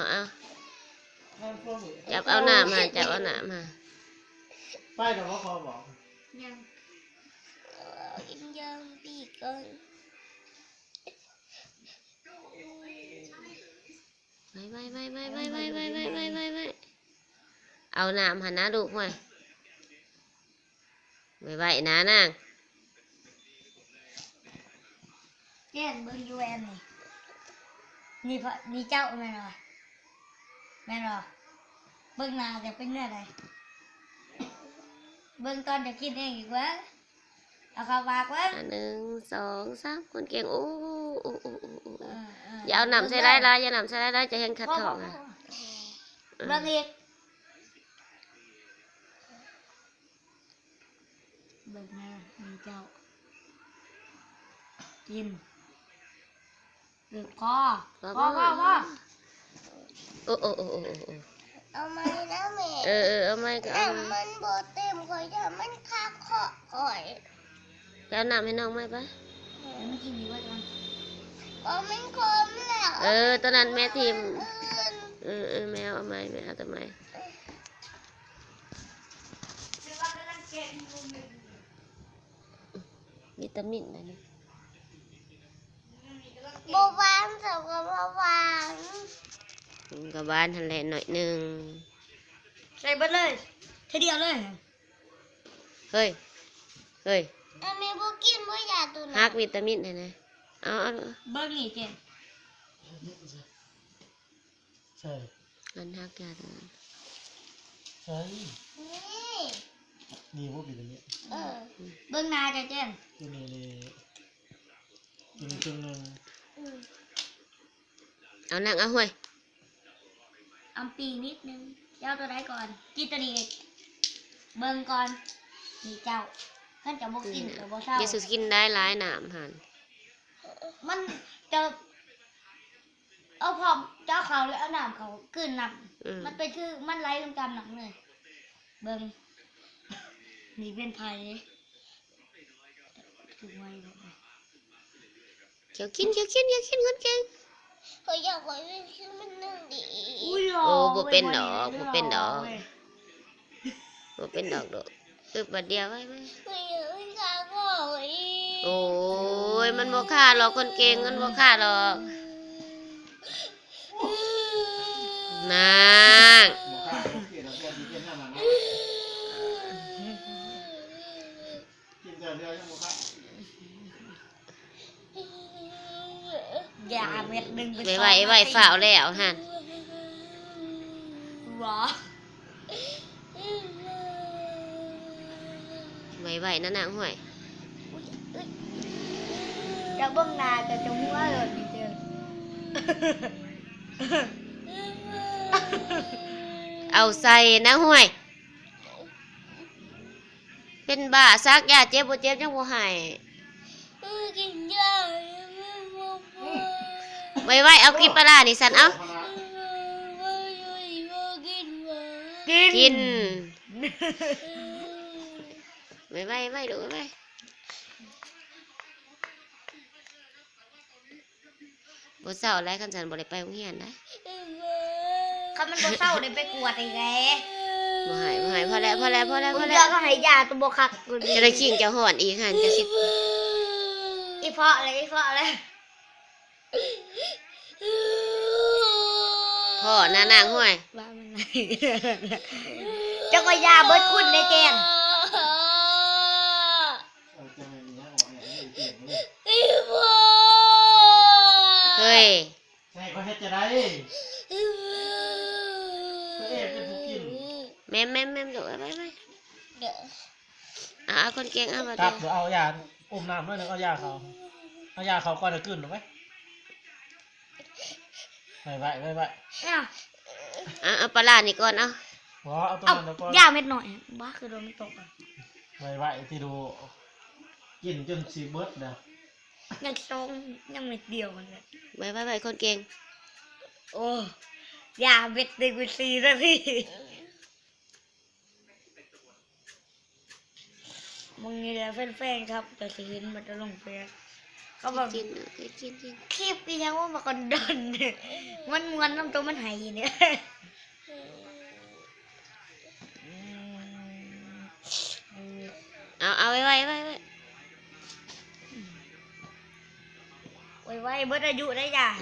เอาจับเอาหน้ามาจับเอาหน้ามาไปแต่ว่าพอบอกยังกินยังปีก่อนไม่เอาหน้าหันหน้าลูกไว้ไม่นะนางเจ้าเบิ้งยูเอ็นนี่พอนี่เจ้าแม่นหรอเบิ้งนาจะเป็นเนื้ออะไรเบิ้งตอนจะกินเองอีกวะเอาเข้าปากวะ1 2 3คนเก่งโอ้อย่าเอาหนำใส่ได้อย่าหนำใส่ได้จะเห็นขัดท้องเบิ้งอีกเบิ้งนานี่เจ้ากินหรือพ่อโอ้เอาไหมนะแม่เอาไหมก็เอามันโบเต็มคอยจะมันคาเคาะคอยแล้วน้ำให้น้องไหมปะไม่กินดีกว่าจังมันคมแล้วตอนนั้นแม่ทีมแมวเอาไหมแม่เอาทำไมวิตามินนะนี่บวานสาวกับบวานกับบ้านทันแหละหน่อยหนึ่งใส่เบิดเลยทีเดียวเลยเฮ้ยอันนี้พวกกินบ่อยากตัวนั้นฮักวิตามินนะเอาเบิ้งนี่เจนใช่อันฮักยาตัวนั้นใช่นี่พวกวิตามินเบิ้งนาจะเจนตัวนี้ครึ่งนึงเอาหนังเอาห่วยเอาปีนิดนึงเจ้าตัวใดก่อนกินตัวนี้เบิ้งก่อนนี่เจ้าท่านจะบอกกินหรือบอกเศร้าเยซูกินได้หลายหนามหันมันจะเอาพอเจ้าเขาแล้วเอาหนามเขาขึ้นหนักมันเป็นคือมันไล่ลงตามหนังเลยเบิ้งนี่เป็นไผ่ถูกไว้แบบเกี่ยวกินคนเก่งเขาอยากไว้คือมันนึ่งดีบ่เป็นดอกดอกบัดเดียวไว้โอ้ยมันบ่ฆ่าหรอกคนเก่งมันบ่ฆ่าหรอกนางอย่าเม็ดดึงไปไว้ฝ่าวแล้วฮะไว้นั่นน่ะห่วยจะเบิ่งหน้าจะจมูกว่าเลยดีเจอเอาใส่นะห่วยเป็นบ้าซักยาเจ็บบ่เจ็บจังบ่หายกินยาไว้เอากินปลาร้านี่สั่นเอากินไว้ดูไว้บ่เศร้าอะไรคันฉันบ่ได้ไปโรงเรียนได้คันมันบ่เศร้าได้ไปกวดอีกแล้บ่หายพอแล้วเดี๋ยวก็ให้ยาตัวบ่คักจะได้ขิงจะห่อนอีกหั่นจะสิอีเพาะอะไรพ่อนางห้วยว่ามันไหนจะก็ยาเบิดคุณในแกนเฮ้ยใช่ก็เฮ็ดจะได้เป็นผู้กินแม่ดูไว้คนเก่งเอามาจับเดี๋ยวเอายาอุ้มน้ำด้วยนะเอายาเขาก่อนจะขึ้นหรือไหมไว้เอาปลาร้านี่ก่อนเอาตัวนั้นก่อนยาเม็ดหน่อยบ้าคือโดนไม่ตกอ่ะไว้ที่ดูกินจนซีเบิร์ดนะยังซองยังเม็ดเดียวมันเลยไว้คนเก่งโอ้ยาเม็ดเดียวซีแล้วพี่มึงนี่แหละแฟนๆครับจะเห็นมันจะลงเฟซ เขาแบบ กินเคยกิน คลิปอีหยังว่ามาก่อนดนมันมวนน้ำตัวมันไหายเนี่ย เอาไว้ ไว้เบิดอายุได้จ้ะ